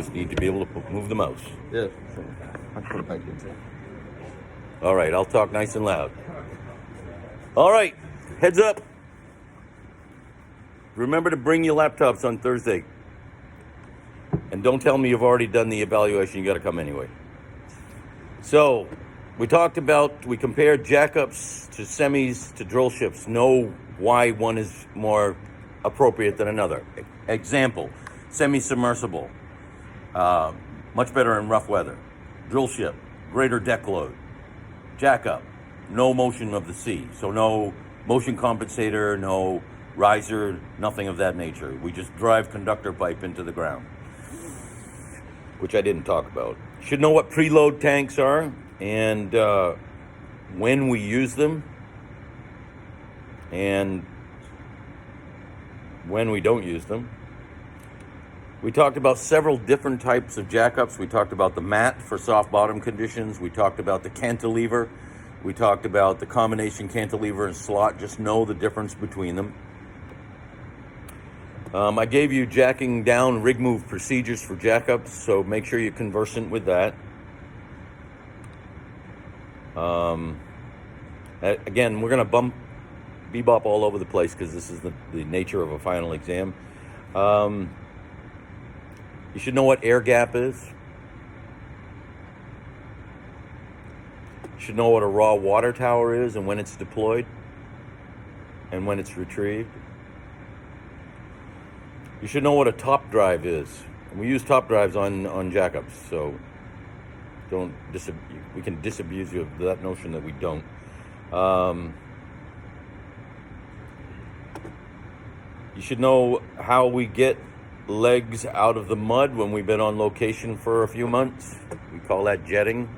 just need to be able to move the mouse. Yeah. So I put it back in. All right, I'll talk nice and loud. All right, heads up. Remember to bring your laptops on Thursday. And don't tell me you've already done the evaluation. You got to come anyway. So, we compared jackups to semis to drill ships. Know why one is more appropriate than another. Example, semi-submersible. Much better in rough weather. Drill ship, greater deck load. Jackup, no motion of the sea. So no motion compensator, no riser, nothing of that nature. We just drive conductor pipe into the ground, which I didn't talk about. Should know what preload tanks are and when we use them and when we don't use them. We talked about several different types of jackups. We talked about the mat for soft bottom conditions. We talked about the cantilever. We talked about the combination cantilever and slot. Just know the difference between them. I gave you jacking down rig move procedures for jackups, so make sure you're conversant with that. Again, we're going to bebop all over the place because this is the nature of a final exam. You should know what air gap is. You should know what a raw water tower is and when it's deployed and when it's retrieved. You should know what a top drive is. We use top drives on jackups, so we can disabuse you of that notion that we don't. You should know how we get legs out of the mud when we've been on location for a few months. We call that jetting.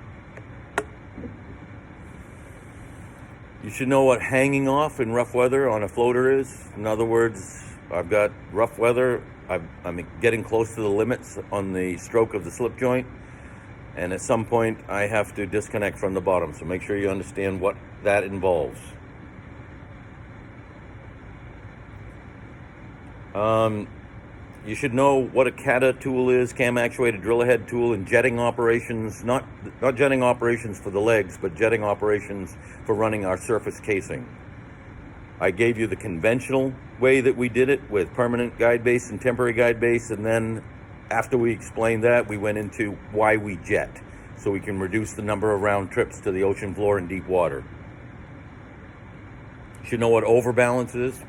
You should know what hanging off in rough weather on a floater is. In other words, I've got rough weather, I'm getting close to the limits on the stroke of the slip joint, and at some point I have to disconnect from the bottom, so make sure you understand what that involves. You should know what a CATA tool is, cam actuated drill ahead tool, in jetting operations, not jetting operations for the legs, but jetting operations for running our surface casing. I gave you the conventional way that we did it with permanent guide base and temporary guide base, and then after we explained that, we went into why we jet, so we can reduce the number of round trips to the ocean floor in deep water. You should know what overbalance is.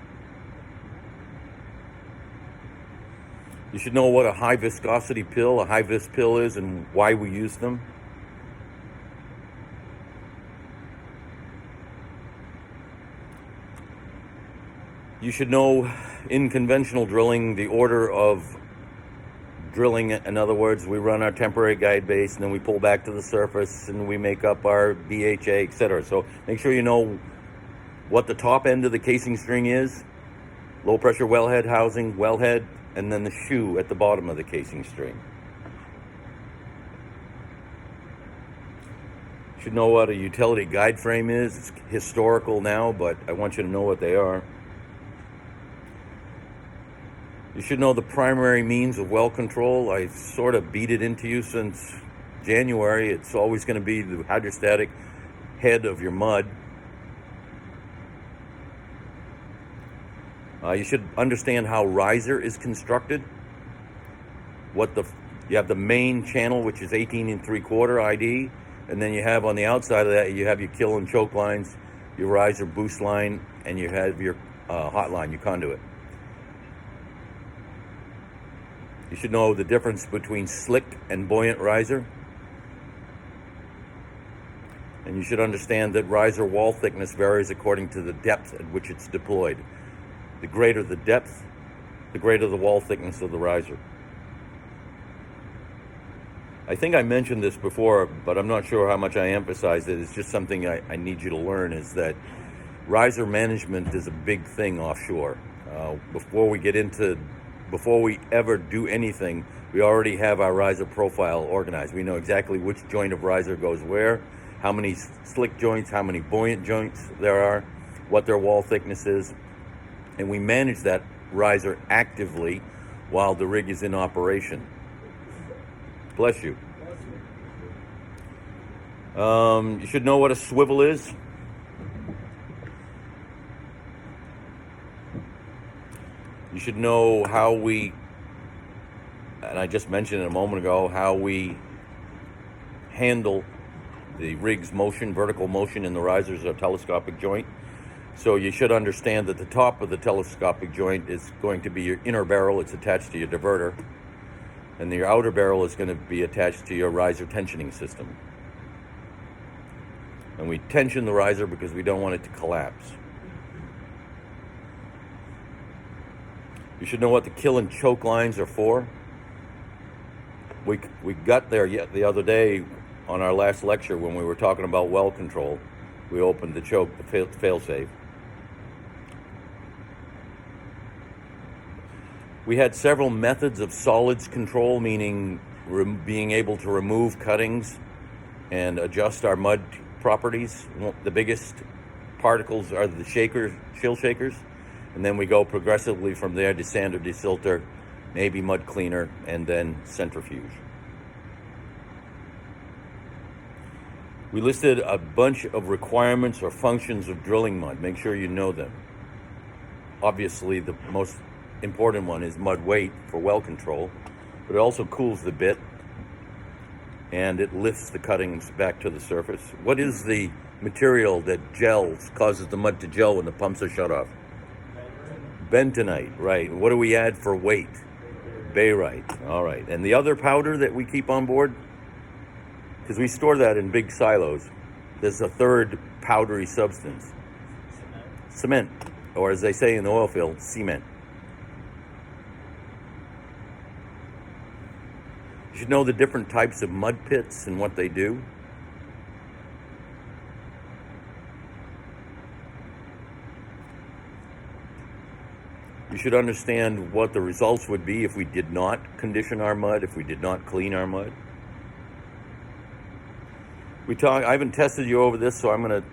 You should know what a high viscosity pill, a high vis pill is, and why we use them. You should know, in conventional drilling, the order of drilling. In other words, we run our temporary guide base, and then we pull back to the surface, and we make up our BHA, etc. So make sure you know what the top end of the casing string is, low pressure wellhead housing, wellhead, and then the shoe at the bottom of the casing string. You should know what a utility guide frame is. It's historical now, but I want you to know what they are. You should know the primary means of well control. I sort of beat it into you since January. It's always going to be the hydrostatic head of your mud. You should understand how riser is constructed. You have the main channel, which is 18 3/4 ID, and then you have on the outside of that, you have your kill and choke lines, your riser boost line, and you have your hot line, your conduit. You should know the difference between slick and buoyant riser. And you should understand that riser wall thickness varies according to the depth at which it's deployed. The greater the depth, the greater the wall thickness of the riser. I think I mentioned this before, but I'm not sure how much I emphasized it. It's just something I need you to learn, is that riser management is a big thing offshore. Before we ever do anything, we already have our riser profile organized. We know exactly which joint of riser goes where, how many slick joints, how many buoyant joints there are, what their wall thickness is, and we manage that riser actively while the rig is in operation. Bless you. You should know what a swivel is. You should know how we, and I just mentioned it a moment ago, how we handle the rig's motion, vertical motion in the risers or telescopic joint. So you should understand that the top of the telescopic joint is going to be your inner barrel. It's attached to your diverter. And your outer barrel is going to be attached to your riser tensioning system. And we tension the riser because we don't want it to collapse. You should know what the kill and choke lines are for. We got there yet the other day on our last lecture when we were talking about well control. We opened the choke, the fail-safe. We had several methods of solids control, meaning being able to remove cuttings and adjust our mud properties. The biggest particles are the shill shakers, and then we go progressively from there to sander, desilter, maybe mud cleaner, and then centrifuge. We listed a bunch of requirements or functions of drilling mud. Make sure you know them. Obviously, the most important one is mud weight for well control, but it also cools the bit and it lifts the cuttings back to the surface. What is the material that gels, causes the mud to gel when the pumps are shut off? Bentonite, right. What do we add for weight? Barite. All right. And the other powder that we keep on board, because we store that in big silos, there's a third powdery substance. Cement, or as they say in the oil field, cement. You should know the different types of mud pits and what they do. You should understand what the results would be if we did not condition our mud, if we did not clean our mud. I haven't tested you over this, so I'm going to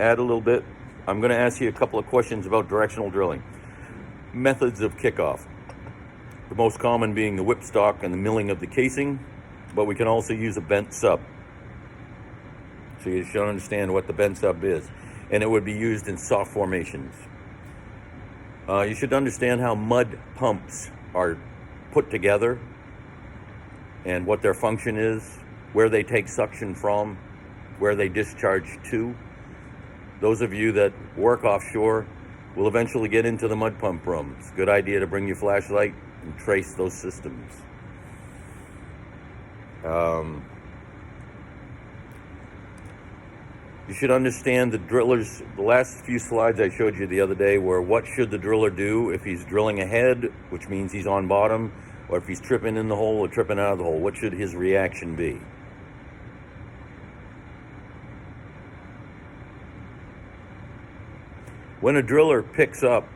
add a little bit. I'm going to ask you a couple of questions about directional drilling. Methods of kickoff. The most common being the whipstock and the milling of the casing, but we can also use a bent sub. So you should understand what the bent sub is. And it would be used in soft formations. You should understand how mud pumps are put together and what their function is, where they take suction from, where they discharge to. Those of you that work offshore will eventually get into the mud pump room. It's a good idea to bring your flashlight and trace those systems. You should understand the drillers. The last few slides I showed you the other day were what should the driller do if he's drilling ahead, which means he's on bottom, or if he's tripping in the hole or tripping out of the hole. What should his reaction be? When a driller picks up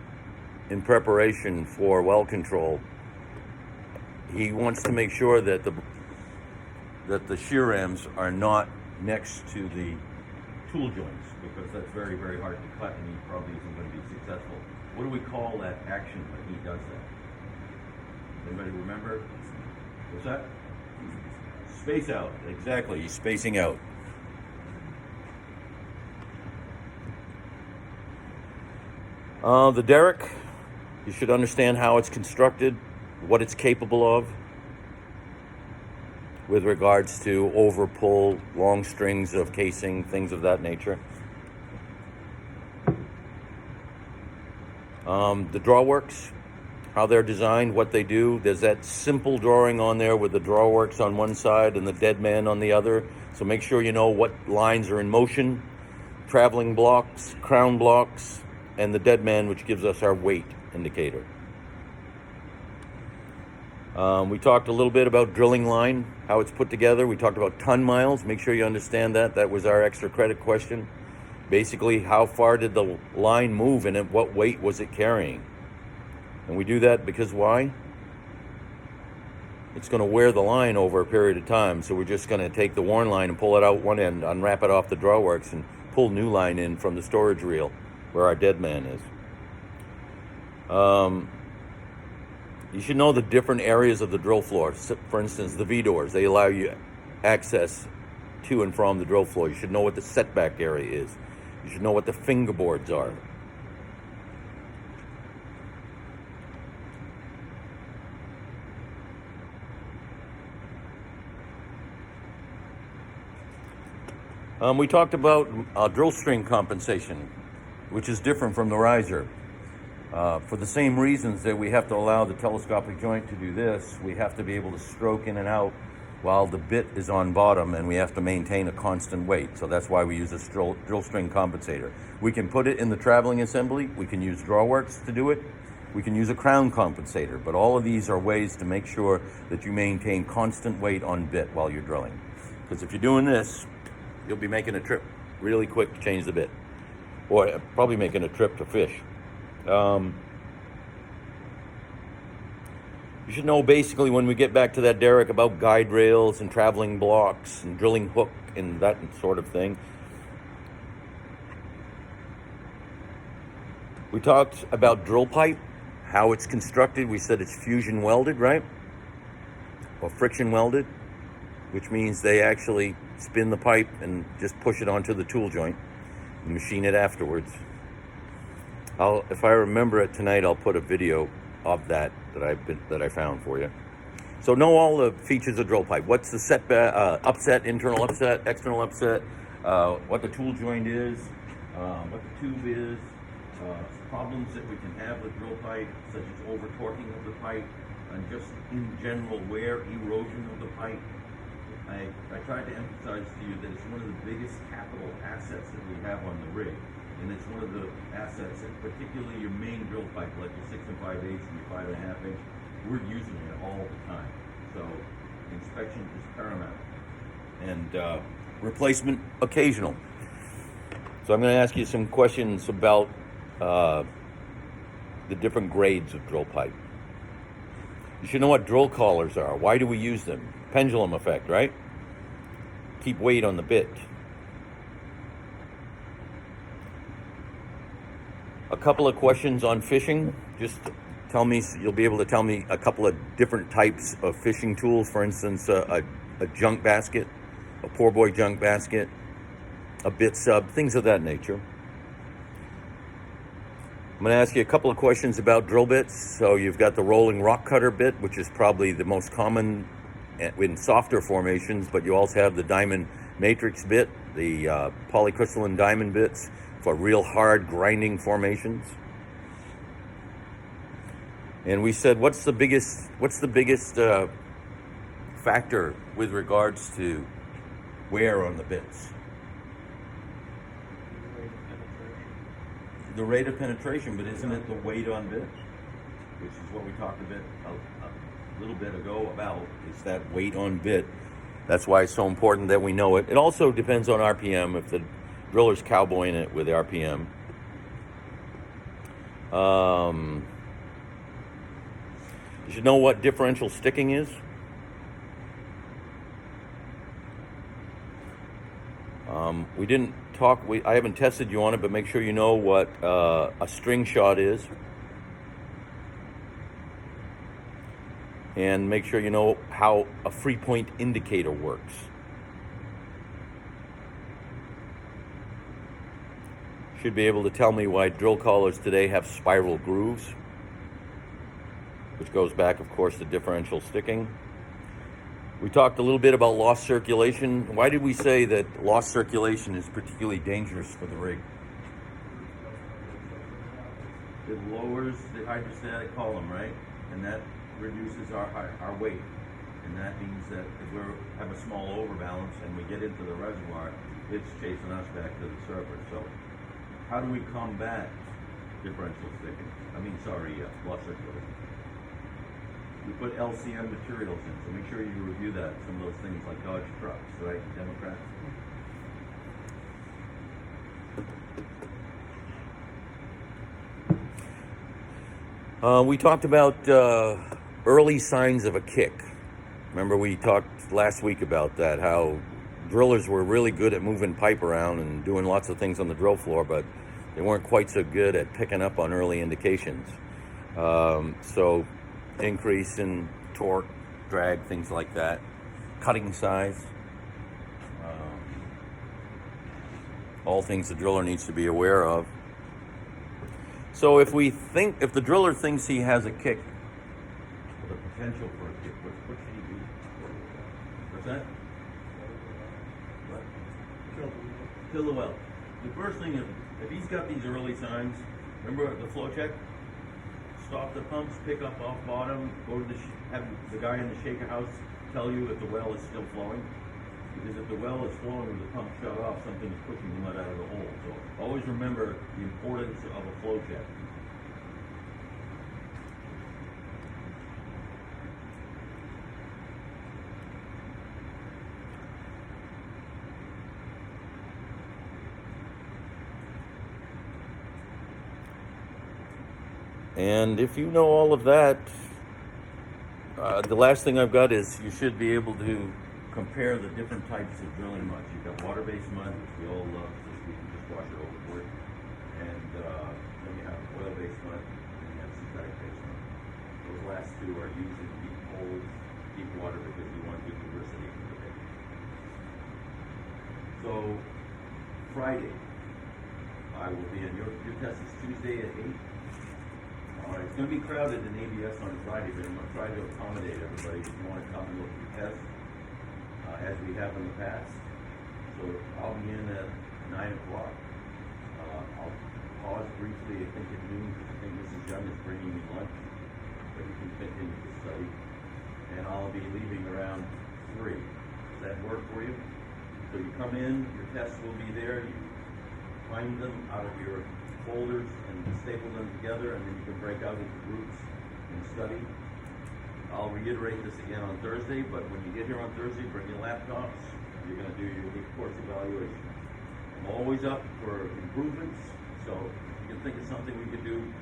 in preparation for well control, he wants to make sure that the shear rams are not next to the tool joints, because that's very, very hard to cut and he probably isn't going to be successful. What do we call that action when he does that? Anybody remember? What's that? Space out. Exactly. He's spacing out. The derrick, you should understand how it's constructed, what it's capable of with regards to overpull, long strings of casing, things of that nature. The drawworks, how they're designed, what they do. There's that simple drawing on there with the drawworks on one side and the dead man on the other. So make sure you know what lines are in motion, traveling blocks, crown blocks, and the dead man, which gives us our weight indicator. We talked a little bit about drilling line, how it's put together. We talked about ton miles. Make sure you understand that. That was our extra credit question. Basically, how far did the line move and at what weight was it carrying? And we do that because why? It's going to wear the line over a period of time. So we're just going to take the worn line and pull it out one end, unwrap it off the drawworks, and pull new line in from the storage reel where our dead man is. You should know the different areas of the drill floor. For instance, the V-doors, they allow you access to and from the drill floor. You should know what the setback area is. You should know what the fingerboards are. We talked about drill string compensation, which is different from the riser. For the same reasons that we have to allow the telescopic joint to do this, we have to be able to stroke in and out while the bit is on bottom, and we have to maintain a constant weight. So that's why we use a drill string compensator. We can put it in the traveling assembly. We can use Drawworks to do it. We can use a crown compensator, but all of these are ways to make sure that you maintain constant weight on bit while you're drilling. Because if you're doing this, you'll be making a trip really quick to change the bit, or probably making a trip to fish. You should know basically when we get back to that, Derek, about guide rails and traveling blocks and drilling hook and that sort of thing. We talked about drill pipe, how it's constructed. We said it's fusion welded, right? Or friction welded, which means they actually spin the pipe and just push it onto the tool joint and machine it afterwards. If I remember it tonight, I'll put a video of that I found for you. So know all the features of drill pipe. What's the setback, upset, internal upset, external upset, what the tool joint is, what the tube is, problems that we can have with drill pipe, such as over torquing of the pipe, and just in general wear, erosion of the pipe. I tried to emphasize to you that it's one of the biggest capital assets that we have on the rig. And it's one of the assets, and particularly your main drill pipe, like your 6 5/8 and your 5.5 inch, we're using it all the time. So inspection is paramount. And replacement occasional. So I'm going to ask you some questions about the different grades of drill pipe. You should know what drill collars are. Why do we use them? Pendulum effect, right? Keep weight on the bit. A couple of questions on fishing. Just tell me, you'll be able to tell me a couple of different types of fishing tools. For instance, a junk basket, a poor boy junk basket, a bit sub, things of that nature. I'm going to ask you a couple of questions about drill bits. So you've got the rolling rock cutter bit, which is probably the most common in softer formations, but you also have the diamond matrix bit, the polycrystalline diamond bits for real hard grinding formations. And we said, what's the biggest factor with regards to wear on the bits? The rate of penetration, but isn't it the weight on bit? Which is what we talked a little bit ago about, is that weight on bit. That's why it's so important that we know it. It also depends on RPM, if the driller's cowboying it with RPM. You should know what differential sticking is. We didn't talk, I haven't tested you on it, but make sure you know what a string shot is. And make sure you know how a free point indicator works. Should be able to tell me why drill collars today have spiral grooves, which goes back, of course, to differential sticking. We talked a little bit about lost circulation. Why did we say that lost circulation is particularly dangerous for the rig? It lowers the hydrostatic column, right? And that reduces our weight. And that means that if we have a small overbalance and we get into the reservoir, it's chasing us back to the surface. So how do we combat differential sticking? Lost circulation. We put LCM materials in, so make sure you review that. Some of those things like Dodge trucks, right? Democrats. We talked about early signs of a kick. Remember we talked last week about that, how drillers were really good at moving pipe around and doing lots of things on the drill floor, but they weren't quite so good at picking up on early indications. So increase in torque, drag, things like that, cutting size. All things the driller needs to be aware of. So if the driller thinks he has a kick, or the potential for a kick, what should he do? What's that? What? Kill the well. The first thing is, if he's got these early signs, remember the flow check? Stop the pumps, pick up off bottom, go to have the guy in the shaker house tell you if the well is still flowing. Because if the well is flowing with the pump shut off, something is pushing the mud out of the hole. So always remember the importance of a flow check. And if you know all of that, the last thing I've got is you should be able to compare the different types of drilling muds. You've got water-based mud, which we all love, because we can just wash it overboard. And then you have oil-based mud, and you have synthetic-based mud. Those last two are used in deep holes, deep water, because we want good diversity for the bait. So, Friday, I will be in your test is Tuesday at 8. It's going to be crowded in ABS on Friday, but I'm going to try to accommodate everybody if you want to come and look at the test, as we have in the past. So I'll be in at 9 o'clock. I'll pause briefly, I think at noon, because I think Mrs. Young is bringing me lunch, but you can continue to study. And I'll be leaving around 3. Does that work for you? So you come in, your tests will be there, you find them out of your folders and staple them together, and then you can break out into groups and study. I'll reiterate this again on Thursday, but when you get here on Thursday, bring your laptops. You're going to do your week course evaluation. I'm always up for improvements, so if you can think of something we could do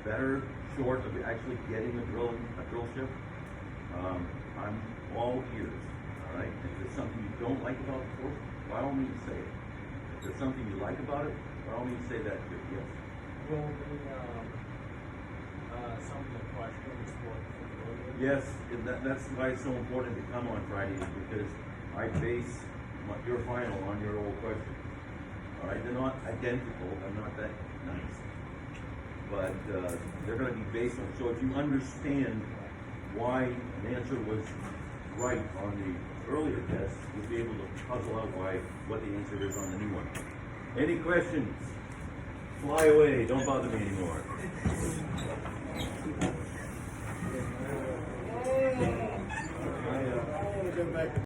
better, short of actually getting a drill ship, I'm all ears. All right. If there's something you don't like about the course, by all means say it. If there's something you like about it, by all means say that too. Yes. Will some of the questions work for you? Yes, and that's why it's so important to come on Fridays, because I base your final on your old questions. All right, they're not identical. I'm not that nice, but they're going to be based on. So if you understand why an answer was right on the earlier test, you'll be able to puzzle out what the answer is on the new one. Any questions? Fly away. Don't bother me anymore. I want to go back.